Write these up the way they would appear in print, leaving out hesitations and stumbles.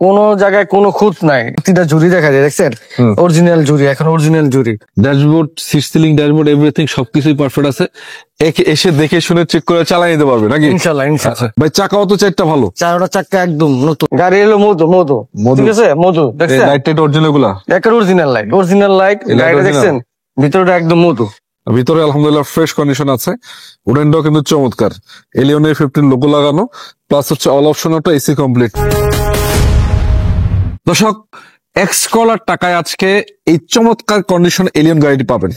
কোনো জায়গায় কোনো খুঁত নাই, প্রতিটা জুড়ি দেখা যায়, দেখছেন? অরিজিনাল জুড়ি, এখন অরিজিনাল জুড়ি। Dashboard, seat ceiling, dashboard everything সবকিছুই পারফেক্ট আছে। এসে দেখে শুনে চেক করে চালিয়ে নিতে পারবে নাকি? ইনশাল্লাহ ইনশাল্লাহ। ভাই চাকাও তো চারটা ভালো, চারটা চাক্কা একদম নতুন। গাড়ি এলো মধু মধু, ঠিক আছে? মধু দেখছেন? লাইট টাইট অরিজিনাল গুলা, একটা অরিজিনাল লাইট, অরিজিনাল লাইট। গাড়িটা দেখছেন? ভিতরটা একদম মধু। ভিতরে আলহামদুলিল্লাহ ফ্রেশ কন্ডিশন আছে। উডেনটাও কিন্তু চমৎকার, এলিয়নের 15 লোগো লাগানো, প্লাস হচ্ছে অল অপশন একটা এসি কমপ্লিট। দর্শক, এক্স কলার টাকায় আজকে এই চমৎকার কন্ডিশন এলিয়ন গাড়িটি পাবেন,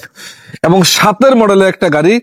এবং 7 মডেলের একটা গাড়ি,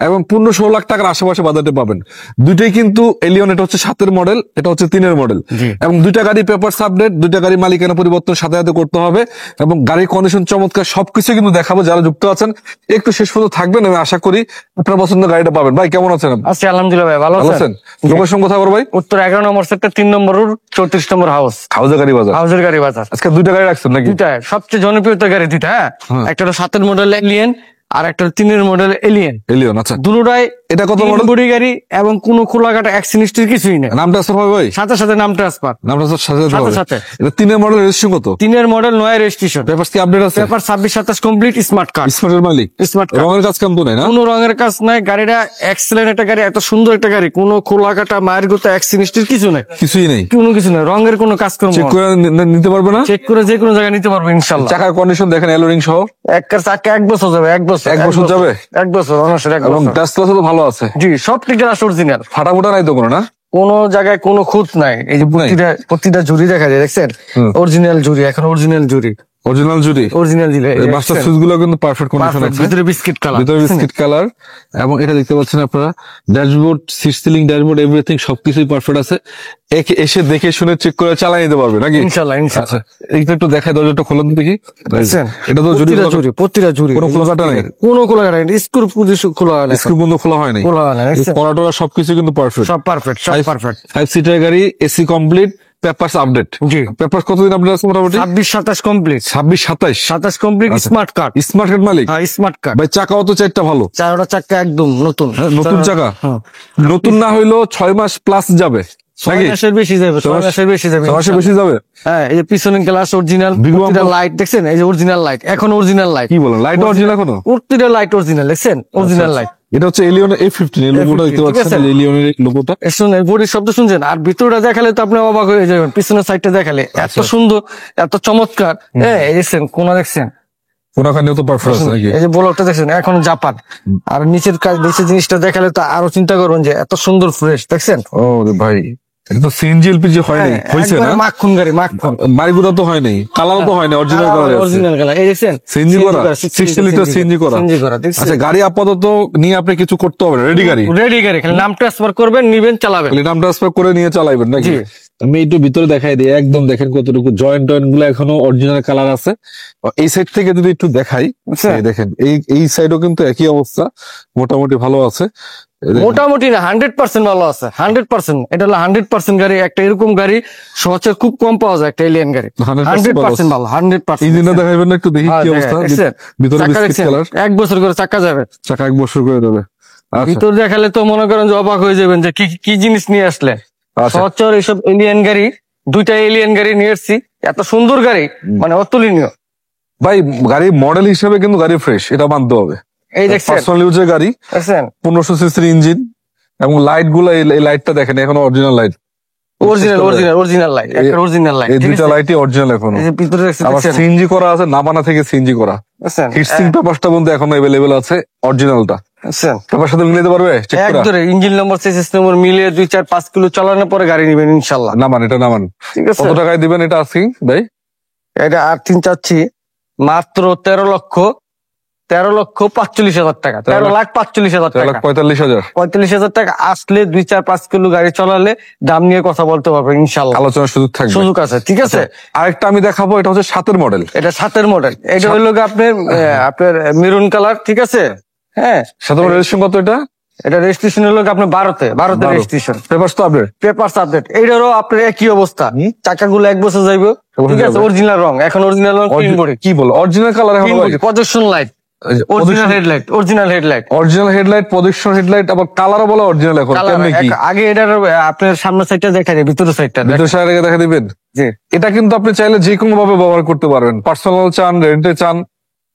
এবং 15-16 লাখ টাকার আশেপাশে বাজারে পাবেন। দুইটাই কিন্তু এলিয়ন, এটা হচ্ছে 7 মডেল, এটা হচ্ছে 3 মডেল, এবং দুইটা গাড়ি পেপারস আপডেট, দুইটা গাড়ি মালিকানা পরিবর্তন সাথে সাথে করতে হবে, এবং গাড়ির কন্ডিশন চমৎকার। সবকিছু কিন্তু দেখাবো। যারা যুক্ত আছেন একটু শেষ পর্যন্ত থাকবেন, আমি আশা করি আপনার পছন্দের গাড়িটা পাবেন। ভাই কেমন আছেন? আছি আলহামদুলিল্লাহ ভাই, ভালো আছেন? লোকেশন কোথায় বড় ভাই? উত্তর 11 নম্বর সেক্টর, 3 নম্বর রোড, 34 নম্বর হাউস, হাউজের গাড়ি বাজার। হাউসের গাড়ি বাজার। আজকে দুইটা গাড়ি রাখছেন নাকি? দুইটা সবচেয়ে জনপ্রিয় গাড়ি দুইটা। হ্যাঁ, একটা হলো 7 মডেল এলিয়ন, আর একটা 3 মডেল এলিয়ন। এলিয়ন, আচ্ছা। দুটোটাই এটা কত মডেল? বডি গাড়ি, এবং কোনো খোলাঘাটা অ্যাক্সিডেন্টের কিছুই নেই। নাম ট্রান্সফার হবে ভাই? সাথে সাথে নাম ট্রান্সফার। নাম ট্রান্সফার সাথে সাথে সাথে। এটা 3 মডেল, রেজিস্ট্রেশন কত? 3 মডেল, 9 রেজিস্ট্রেশন। পেপারস কি আপডেট আছে? Paper 26-27 complete, smart card. স্মার্টের মালিক, স্মার্ট কার্ড। রঙের কাজ কাম তো নাই না? কোনো রঙের কাজ নাই। গাড়িটা এক্সেলেন্ট একটা গাড়ি, এত সুন্দর একটা গাড়ি, কোনো খোলাঘাটা মায়ের গোতা অ্যাক্সিডেন্টের কিছু নাই, কিছুই নেই, কোনো কিছু নাই। রঙের কোনো কাজ করবো, চেক করে নিতে পারবে না? চেক করে যে কোনো জায়গায় নিতে পারবো ইনশাল্লাহ। চাকার কন্ডিশন দেখেন, এলোরিং সহ একটা চাকা 1 বছর যাবে, 1 বছর। 1 বছর যাবে? 1 বছর অনার্সের 1 এবং বছর। ডাস্ট ক্লাস তো ভালো আছে। জি, সব টিকেট আছে অরিজিনাল, ফাটাফোটা নাই তো কোনো না? কোনো জায়গায় কোনো খুঁত নাই। এই যে প্রতিটা জুড়ি দেখা যায়, দেখছেন? অরিজিনাল জুড়ি, এখন অরিজিনাল জুড়ি, অরিজিনাল জুড়ি, অরিজিনাল জুড়ি। মাস্টার সুইচ গুলো কিন্তু পারফেক্ট কন্ডিশন আছে। ভিতরে বিস্কিট কালার, ভিতরে বিস্কিট কালার, এবং এটা দেখতে পাচ্ছেন আপনারা dashboard, seat ceiling, dashboard everything সবকিছুই পারফেক্ট আছে। এসে দেখে শুনে চেক করে চালিয়ে নিতে পারবে নাকি? ইনশাল্লাহ ইনশাল্লাহ। এইটা একটু দেখায়, দরজাটা খোলেন দেখি। এটা তো জুড়ি, প্রতিটা জুড়ি, কোনো খোলাঘাটা নেই, কোনো খোলাঘাটা নেই। স্ক্রু খোলা হয় না, স্ক্রু বন্ধ খোলা হয় নাই, খোলা হয় না। কলাটোরা সবকিছু কিন্তু পারফেক্ট, সব পারফেক্ট, সব পারফেক্ট। 5 সিটার গাড়ি, এসি কমপ্লিট, পেপারস আপডেট। জি, পেপারস কতদিন আপডেট আছে মোটামুটি? 26-27 complete. 26-27 complete, smart card. Smart card মালিক? হ্যাঁ, স্মার্ট কার্ড। ভাই চাকাও তো চারটা ভালো, চারটা চাক্কা একদম নতুন। নতুন চাকা, নতুন না হইলেও 6 মাস প্লাস যাবে, 6 মাসের বেশি যাবে, 6 মাসের বেশি যাবে, 6 মাসের বেশি যাবে। হ্যাঁ, এই যে পিছনে গ্লাস অরিজিনাল, প্রতিটা লাইট দেখছেন? এই যে অরিজিনাল লাইট, এখন অরিজিনাল লাইট। কি বলেন, লাইট অরিজিনাল এখনো? প্রতিটা লাইট অরিজিনাল, দেখছেন? Original light. এটা হচ্ছে এলিয়ন A15 এর লোগোটা দেখতে পাচ্ছেন, এলিয়নের লোগোটা। শুনুন, বডির শব্দ শুনছেন, আর ভিতরটা দেখালে তো আপনি অবাক হয়ে যাবেন। পিছনের সাইডটা দেখালে এত সুন্দর, এত চমৎকার। হ্যাঁ, এই দেখছেন কোনা, দেখছেন কোনাখানেও তো পারফেক্ট আছে নাকি? এই যে ব্লকটা দেখছেন, এখন জাপান। আর নিচের নিচের জিনিসটা দেখালে তো আরো চিন্তা করবেন যে এত সুন্দর ফ্রেশ, দেখছেন? ও রে ভাই, এটা তো সিএনজি এলপিজি হয় নাই, হইছে না? মাখন গাড়ি, মাখন। বাড়িগুলো তো হয় নাই, কালার তো হয় নাই, অরিজিনাল কালার আছে। অরিজিনাল কালার, এই দেখছেন? সিএনজি করা, 60 লিটার সিএনজি করা। আচ্ছা, গাড়ি আপাতত নিয়ে আপনি কিছু করতে হবে না, রেডি গাড়ি? রেডি গাড়ি, খালি নাম ট্রান্সফার করবেন, নিবেন, চালাবেন। খালি নাম ট্রান্সফার করে নিয়ে চালাইবেন নাকি? আমি একটু ভিতরে দেখাই দিই, একদম দেখেন কতটুকু জয়েন্ট টয়েন্ট গুলো এখনো অরিজিনাল কালার আছে। এই সাইড থেকে যদি একটু দেখাই, এই দেখেন, এই সাইডও কিন্তু একই অবস্থা, মোটামুটি ভালো আছে। মোটামুটি না, 100% ভালো আছে, 100%। এটা হলো 100% গাড়ি। একটা এরকম গাড়ি সচরাচর খুব কম পাওয়া যায়, একটা এলিয়ন গাড়ি। 100% ভালো, 100%। ইঞ্জিনটা দেখাইবেন না একটু, দেখি কি অবস্থা। ভিতরে বিস্কিট কালার, 1 বছর করে চাকা যাবে, চাকা 1 বছর করে দেবে। ভিতর দেখালে তো মনে করেন যে অবাক হয়ে যাবেন যে কি জিনিস নিয়ে আসলে। সচরাচর এইসব এলিয়ন গাড়ি, দুইটা এলিয়ন গাড়ি নিয়ে এসছি, এত সুন্দর গাড়ি, মানে অতুলনীয়। ভাই গাড়ি মডেল হিসেবে কিন্তু গাড়ি ফ্রেশ, এটা মানতে হবে। এই দেখছেন, পার্সোনাল ইউজের গাড়ি, দেখছেন? 1500 সিসির ইঞ্জিন, এবং লাইট গুলো, এই লাইটটা দেখেন এখনো অরিজিনাল লাইট, অরিজিনাল লাইট, একটা অরিজিনাল লাইট। এই দুইটা লাইটই অরিজিনাল এখনো। এই যে ভিতরে দেখছেন, আবার সিএনজি করা আছে, নাবানা থেকে সিএনজি করা। হিটসিং পেপারসটা বন্ধু এখনো अवेलेबल আছে, অরিজিনালটা। পেপার সাথে মিলাতে পারবে? চেক করা একদম ইঞ্জিন নম্বর, সিএস নম্বর মিলিয়ে 2-4-5 কিলো চালানোর পরে গাড়ি নেবেন ইনশাআল্লাহ। নামান, এটা নামান। ঠিক আছে, কত টাকায় দিবেন এটা আস্কিং ভাই? এটা আর্থিং চাচ্ছি মাত্র 13,45,000 টাকা। 13,45,000 টাকা, 45,000 টাকা আসলে 2-4-5 কিলো গাড়ি চালালে দাম নিয়ে কথা বলতে পারবেন ইনশাআল্লাহ। আলোচনার সুযোগ থাকবে, সুযোগ আছে। ঠিক আছে, আরেকটা আমি দেখাবো, এটা হচ্ছে 7 মডেল। এটা 7 মডেল। এটা হলো আপনার মেরুন কালার। ঠিক আছে, হ্যাঁ। 7 মডেল রেজিস্ট্রেশন কত এটা? এটা রেজিস্ট্রেশন হলো আপনার 12তে রেজিস্ট্রেশন। পেপারস তো আপডেট, পেপারস আপডেট। এইটারও আপনার একই অবস্থা, চাকাগুলো 1 বছর যাইবে। ঠিক আছে, অরিজিনাল রং, এখন অরিজিনাল রং, কি বল, অরিজিনাল কালার, এখন projection light, original headlight, original headlight, original headlight, projection headlight, আবার কালারও বলে অরিজিনাল। এখন কেমনে কি আগে এটার আপনার সামনের সাইডটা দেখা যায়, ভিতরের সাইডটা ভিতর সাইডে দেখা দিবেন? জি। এটা কিন্তু আপনি চাইলে যে কোনো ভাবে ব্যবহার করতে পারবেন, পার্সোনাল চান, রেন্টে চান,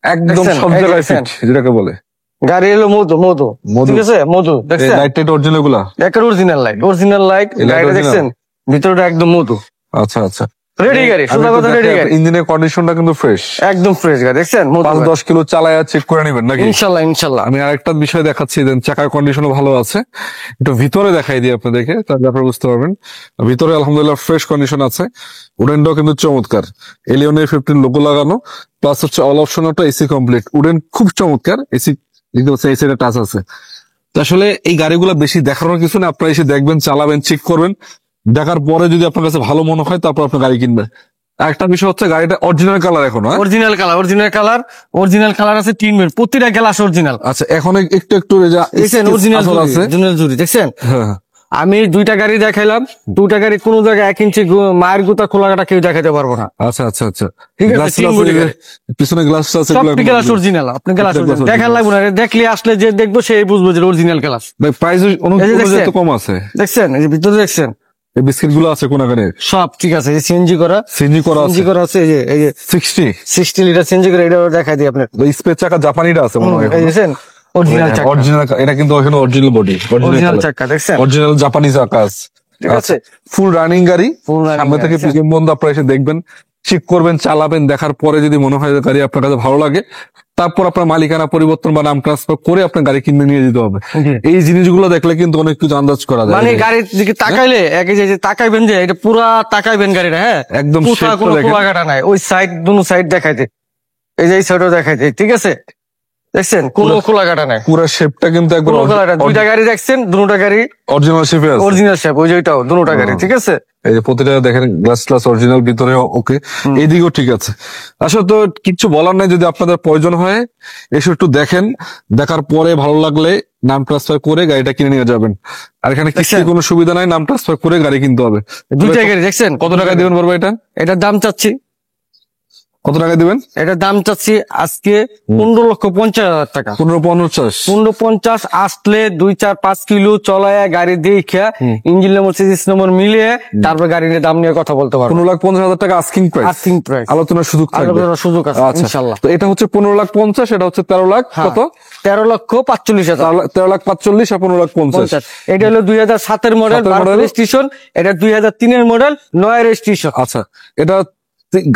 একদম দেখছেন? সব এই জায়গায় দেখছেন? ফিট, যেটাকে বলে। গাড়ি এলো মধু, মধু, মধু। ঠিক আছে, মধু দেখছেন? লাইট টাইট অরিজিনাল গুলা একটা অরিজিনাল লাইট, অরিজিনাল লাইট, এই light গাড়িটা original? দেখছেন? ভিতরটা একদম মধু, আচ্ছা আচ্ছা। রেডি গাড়ি, সোজা কথা রেডি গাড়ি, ইঞ্জিনের কন্ডিশনটা কিন্তু ফ্রেশ, একদম ফ্রেশ গাড়ি, দেখছেন? মধু 5-10 কিলো চালায়া চেক করে নেবেন নাকি? ইনশাল্লাহ, ইনশাল্লাহ। আমি আরেকটা বিষয় দেখাচ্ছি, দেন চাকার কন্ডিশনও ভালো আছে, একটু ভিতরে দেখাই দিই আপনাদেরকে, তাহলে আপনারা বুঝতে পারবেন। ভিতরে আলহামদুলিল্লাহ ফ্রেশ কন্ডিশন আছে, উডেনটাও কিন্তু চমৎকার, এলিয়নের 15 লোগো লাগানো, প্লাস হচ্ছে অল অপশন একটা এসি কমপ্লিট, উডেন খুব চমৎকার, এসি দেখতে পাচ্ছেন এসি টাচ আছে। তো আসলে এই গাড়িগুলো বেশি দেখানোর কিছু না, আপনারা এসে দেখবেন, চালাবেন, চেক করবেন, দেখার পরে যদি আপনার কাছে ভালো মনে হয় তারপর আপনি গাড়ি কিনবেন। একটা বিষয় হচ্ছে গাড়িটা অরিজিনাল কালার এখন, হ্যাঁ? Original colour, original colour, original colour আছে 3 মিনিট, প্রতিটা গ্লাস অরিজিনাল। আচ্ছা, এখন একটু একটু দেখছেন? অরিজিনাল আছে। অরিজিনাল জুড়ি দেখছেন? হ্যাঁ, আমি 2টা গাড়ি দেখাইলাম, 2টা গাড়ি কোনো জায়গায় 1 ইঞ্চি মায়ের গুতা খোলাটা কেউ দেখাতে পারবো না। আচ্ছা আচ্ছা আচ্ছা। ঠিক আছে, গ্লাস তিন বডি গাড়ি। পিছনে গ্লাস আছে, সব এগুলো গ্লাস অরিজিনাল, আপনি গ্লাস প্রত্যেক glass দেখার লাগবে না, দেখলে আসলে যে দেখবো সেই বুঝবো যে অরিজিনাল গ্লাস। ভাই প্রাইস এই যে দেখছেন? তো কম আছে, দেখছেন? এই যে ভিতরে দেখছেন? এই বিস্কিট গুলো আছে কোনাগানে, সব ঠিক আছে, সিএনজি করা, সিএনজি করা আছে, সিএনজি করা আছে, এই যে 60 লিটার সিএনজি করে, এটা দেখাই দিই আপনার। স্পেস চাকা জাপানিটা আছে মনে হয়, এই দেখছেন? অরিজিনাল চাকা, অরিজিনাল, এটা কিন্তু এখানে অরিজিনাল বডি, অরিজিনাল চাকা দেখছেন? অরিজিনাল জাপানি চাকা আছে, ঠিক আছে? ফুল রানিং গাড়ি, Full running সামনে থেকে গাড়ি, পিছন পর্যন্ত আপনারা এসে দেখবেন, চেক করবেন, চালাবেন, দেখার পরে যদি মনে হয় যে গাড়ি আপনার কাছে ভালো লাগে, তারপর আপনার মালিকানা পরিবর্তন বা নাম ট্রান্সফার করে আপনার গাড়ি কিনে নিয়ে যেতে হবে। জি। এই জিনিসগুলো দেখলে কিন্তু অনেক কিছু আন্দাজ করা যায়। মানে গাড়ির দিকে তাকাইলে এক যে তাকাইবেন, যে এটা পুরা তাকাইবেন গাড়িটা, হ্যাঁ, একদম কোথাও shape কোনো দেখেন। খোলাঘাটা নাই, ওই সাইড দুনো সাইড দেখাইতে, এই যে এই সাইডও দেখাইতে, ঠিক আছে? দেখছেন? কোনো খোলাঘাটা নাই, পুরো শেপটা কিন্তু একবার কোনো খোলাঘাটা। 2টা গাড়ি দেখছেন, দুটা গাড়ি অরিজিনাল শেপে আছে। অরিজিনাল শেপ, ওই যে ওইটাও দুটা গাড়ি, ঠিক আছে? এই যে প্রতিটা দেখেন গ্লাস গ্লাস অরিজিনাল, ভিতরে ওকে, এইদিকেও ঠিক আছে। আসলে তো কিচ্ছু বলার নাই, যদি আপনাদের প্রয়োজন হয় এসে একটু দেখেন, দেখার পরে ভালো লাগলে নাম ট্রান্সফার করে গাড়িটা কিনে নিয়ে যাবেন। আর এখানে কিস্তির কোনো সুবিধা নাই, নাম ট্রান্সফার করে গাড়ি কিনতে হবে। 2টা গাড়ি দেখছেন? কত টাকা দিবেন বলবো এটা? এটার দাম চাচ্ছি, কত টাকা দিবেন? এটার দাম চাচ্ছি আজকে 15,50,000 টাকা। 15-50। 15,50 আসলে 2-4-5 কিলো চলায় গাড়ি দেখে ইঞ্জিন নম্বর সিরিজ নম্বর মিলিয়ে তারপর গাড়ির দাম নিয়ে কথা বলতে পারবো। 15,50,000 টাকা আস্কিং প্রাইস, আস্কিং প্রাইস, আলোচনার সুযোগ থাকবে। আলোচনার সুযোগ আছে আচ্ছা, ইনশাআল্লাহ। তো এটা হচ্ছে 15,50,000, এটা হচ্ছে 13 লাখ কত? 13,45,000। 13,45,000 আর 15,50,000। এটা হলো 2007-এর মডেল, 7 এর model। রেজিস্ট্রেশন। এটা 2003-এর মডেল, 9 রেজিস্ট্রেশন। আচ্ছা, এটা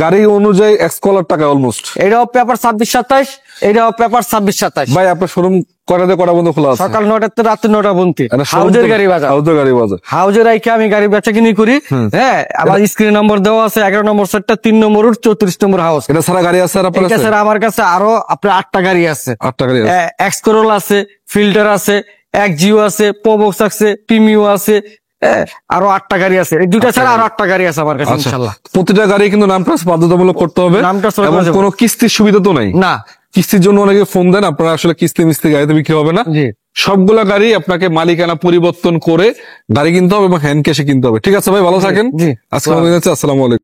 গাড়ি অনুযায়ী এক্সকলার টাকা অলমোস্ট। এটাও পেপার 26-27, এটাও পেপার 26-27। ভাই আপনার শোরুম কয়টাতে কটা বন্ধ খোলা আছে? সকাল 9টা থেকে রাত্রি 9টা পর্যন্ত। এটা showroom হাউজের তো- গাড়ি বাজার, হাউজের গাড়ি বাজার। হাউজের রাইখে আমি গাড়ি বেচা কিনি করি। হ্যাঁ, আমার স্ক্রিন নম্বর দেওয়া আছে, 11 নম্বর সেটটা, 3 নম্বর রুট, 34 নম্বর হাউস। এটা ছাড়া গাড়ি আছে আর আপনার এটা কাছে? স্যার আমার কাছে আরো আপনার 8টা গাড়ি আছে। 8টা গাড়ি আছে। এক্সকোরল আছে, ফিল্টার আছে, একজিও আছে, প্রবক্স আছে, প্রিমিও আছে, আরো 8টা গাড়ি আছে। এই 2টা ছাড়া আরো 8টা গাড়ি আছে আমার কাছে আচ্ছা, ইনশাল্লাহ। প্রতিটা গাড়ি কিন্তু নাম ট্রান্স বাধ্যতামূলক করতে হবে, নাম transfer এবং করে দেবো। কোনো কিস্তির সুবিধা তো নাই। না, কিস্তির জন্য অনেকে ফোন দেন, আপনারা আসলে কিস্তি মিস্তি গাড়িতে বিক্রি হবে না। জি। সবগুলা গাড়ি আপনাকে মালিকানা পরিবর্তন করে গাড়ি কিনতে হবে এবং হ্যান্ড ক্যাশে কিনতে হবে। ঠিক আছে ভাই, ভালো থাকেন। জি। আজকে আসসালামু আলাইকুম।